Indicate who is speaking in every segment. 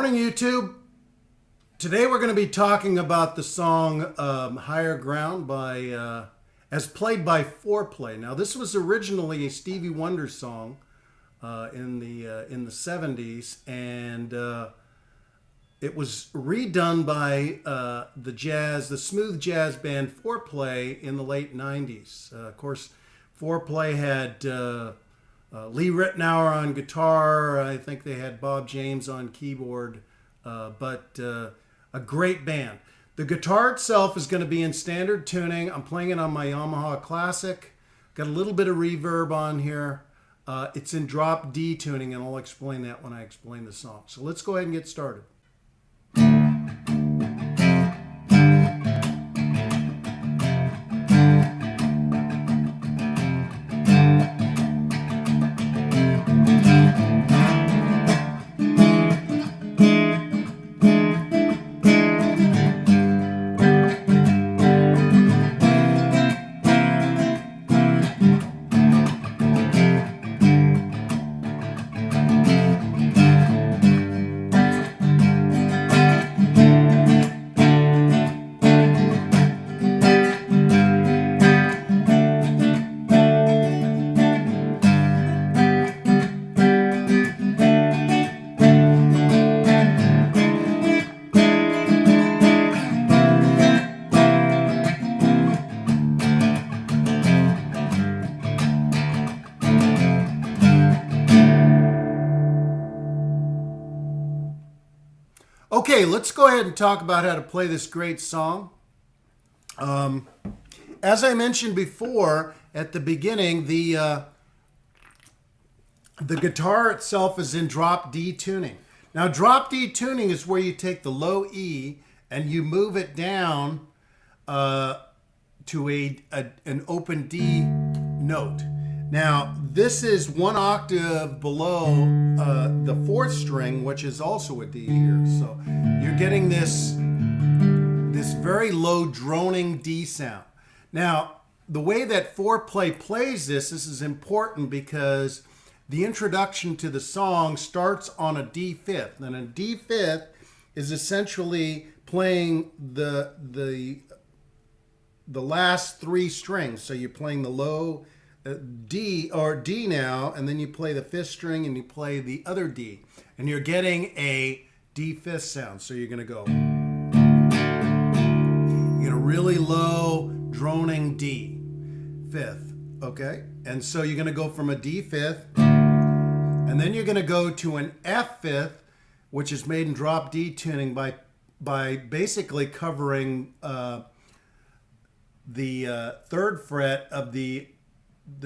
Speaker 1: Morning, YouTube. Today we're going to be talking about the song Higher Ground by, as played by FourPlay. Now, this was originally a Stevie Wonder song in the 70s, and it was redone by the smooth jazz band FourPlay in the late 90s. Of course, FourPlay had Lee Ritenour on guitar. I think they had Bob James on keyboard, but a great band. The guitar itself is going to be in standard tuning. I'm playing it on my Yamaha Classic. Got a little bit of reverb on here. It's in drop D tuning, and I'll explain that when I explain the song. So let's go ahead and get started. Okay, let's go ahead and talk about how to play this great song. As I mentioned before at the beginning, the guitar itself is in drop D tuning. Now, drop D tuning is where you take the low E and you move it down to an open D note. Now, this is one octave below the fourth string, which is also a D here. So you're getting this very low droning D sound. Now, the way that FourPlay plays this is important because the introduction to the song starts on a D fifth. And a D fifth is essentially playing the last three strings. So you're playing the low D now, and then you play the fifth string and you play the other D, and you're getting a D fifth sound. So you're going to go, you get a really low droning D fifth, okay? And so you're going to go from a D fifth, and then you're going to go to an F fifth, which is made in drop D tuning by basically covering the third fret of the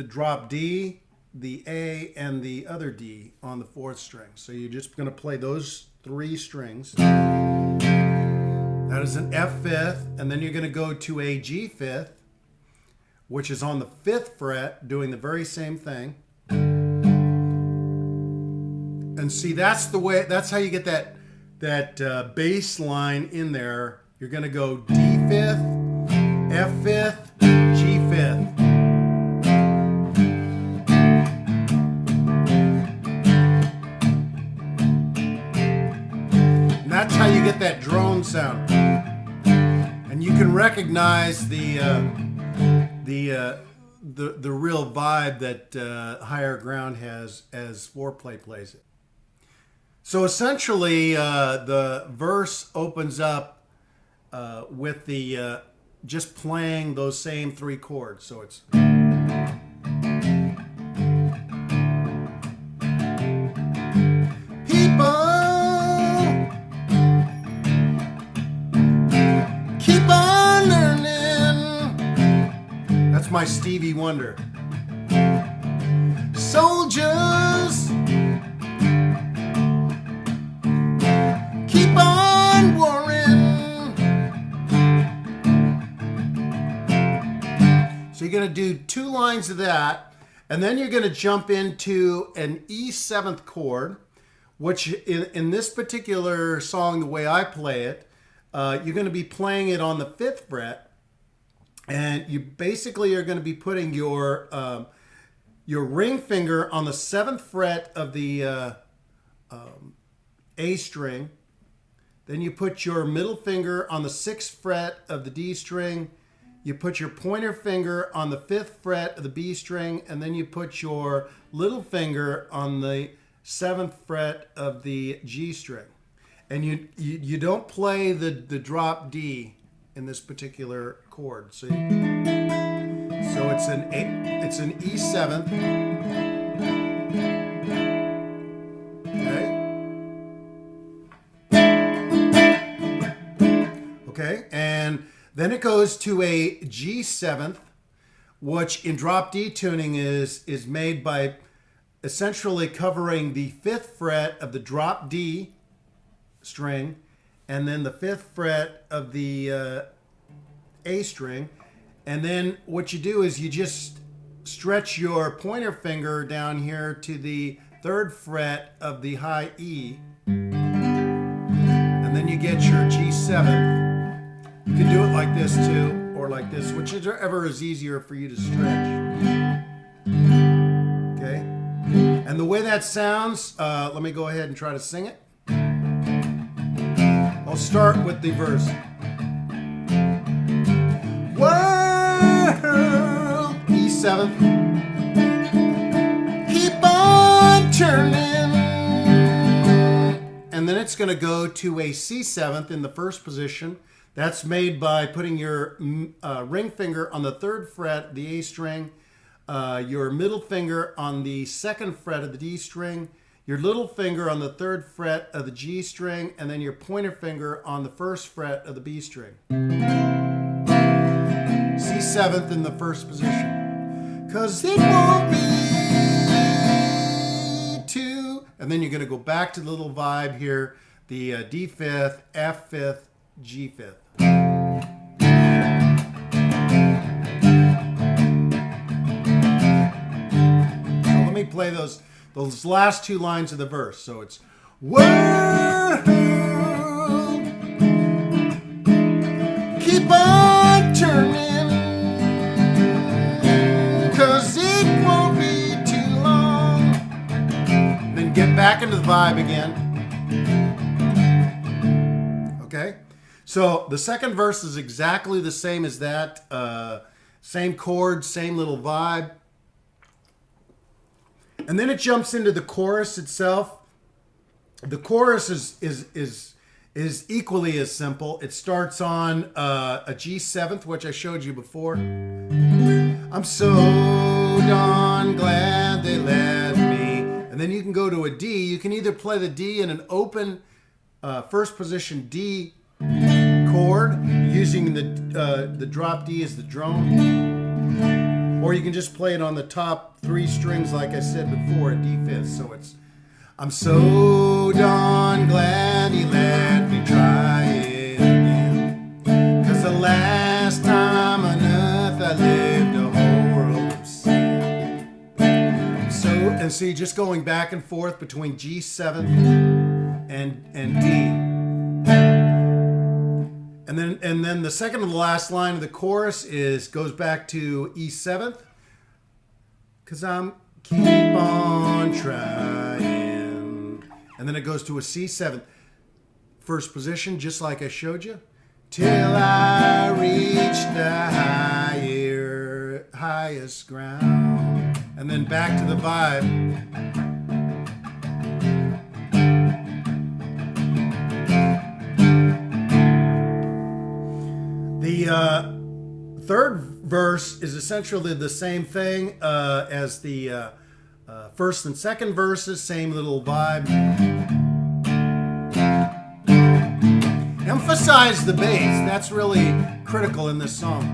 Speaker 1: drop D, the A, and the other D on the fourth string. So you're just going to play those three strings. That is an F fifth, and then you're going to go to a G fifth, which is on the fifth fret, doing the very same thing. And see, that's how you get that bass line in there. You're going to go D fifth, F fifth, G fifth. That's how you get that drone sound, and you can recognize the real vibe that Higher Ground has as FourPlay plays it. So essentially, the verse opens up with the just playing those same three chords. So it's my Stevie Wonder. Soldiers, keep on warring. So you're going to do two lines of that, and then you're going to jump into an E seventh chord, which in this particular song, the way I play it, you're going to be playing it on the fifth fret. And you basically are going to be putting your ring finger on the 7th fret of the A string, Then you put your middle finger on the 6th fret of the D string. You put your pointer finger on the 5th fret of the B string, and then you put your little finger on the 7th fret of the G string. And you don't play the drop D in this particular chord. So it's an E7th. Okay, and then it goes to a G7th, which in drop D tuning is made by essentially covering the 5th fret of the drop D string and then the 5th fret of the A string. And then what you do is you just stretch your pointer finger down here to the 3rd fret of the high E, and then you get your G7th. You can do it like this too, or like this, whichever is easier for you to stretch. Okay? And the way that sounds, let me go ahead and try to sing it. I'll start with the verse. World, E7th, keep on turning. And then it's going to go to a C7th in the first position. That's made by putting your ring finger on the 3rd fret, the A string, your middle finger on the 2nd fret of the D string, your little finger on the 3rd fret of the G string, and then your pointer finger on the 1st fret of the B string. C7th in the first position. 'Cause it won't be two. And then you're going to go back to the little vibe here, the D5th, F5th, G5th. So let me play those last two lines of the verse. So it's world, keep on turning, 'cause it won't be too long. Then get back into the vibe again. Okay? So the second verse is exactly the same as that. Same chords, same little vibe. And then it jumps into the chorus itself. The chorus is equally as simple. It starts on a G7th, which I showed you before. I'm so darn glad they let me. And then you can go to a D. You can either play the D in an open first position D chord using the drop D as the drone, or you can just play it on the top 3 strings like I said before at D5th. So it's I'm so darn glad he let me try it again, 'cause the last time on earth I lived a whole world of sin. So, and see, just going back and forth between G7 and D. And then the second to the last line of the chorus goes back to E7th, 'cause I'm keep on trying. And then it goes to a C7th, first position, just like I showed you, till I reach the highest ground. And then back to the vibe. The third verse is essentially the same thing as the first and second verses, same little vibe. Emphasize the bass. That's really critical in this song.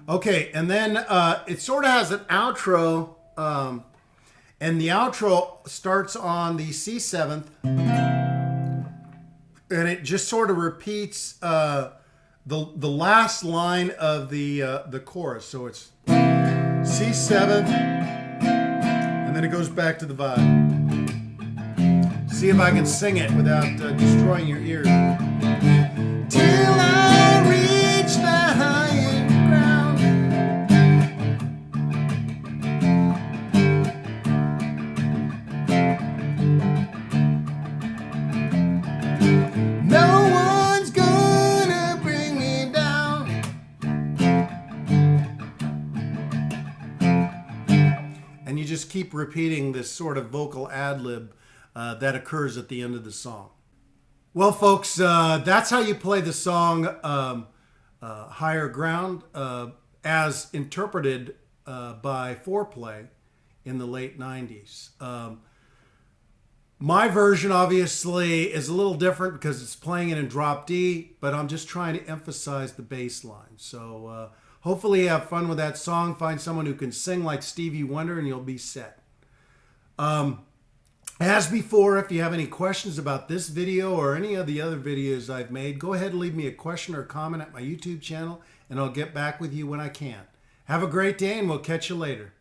Speaker 1: Okay, and then it sort of has an outro, and the outro starts on the C7th. And it just sort of repeats the last line of the chorus. So it's C7, and then it goes back to the vibe. See if I can sing it without destroying your ears. Till I reach the higher ground. just keep repeating this sort of vocal ad-lib that occurs at the end of the song. Well, folks, that's how you play the song Higher Ground as interpreted by FourPlay in the late 90s. My version obviously is a little different because it's playing it in drop D, but I'm just trying to emphasize the bass line. So hopefully you have fun with that song. Find someone who can sing like Stevie Wonder and you'll be set. As before, if you have any questions about this video or any of the other videos I've made, go ahead and leave me a question or comment at my YouTube channel and I'll get back with you when I can. Have a great day and we'll catch you later.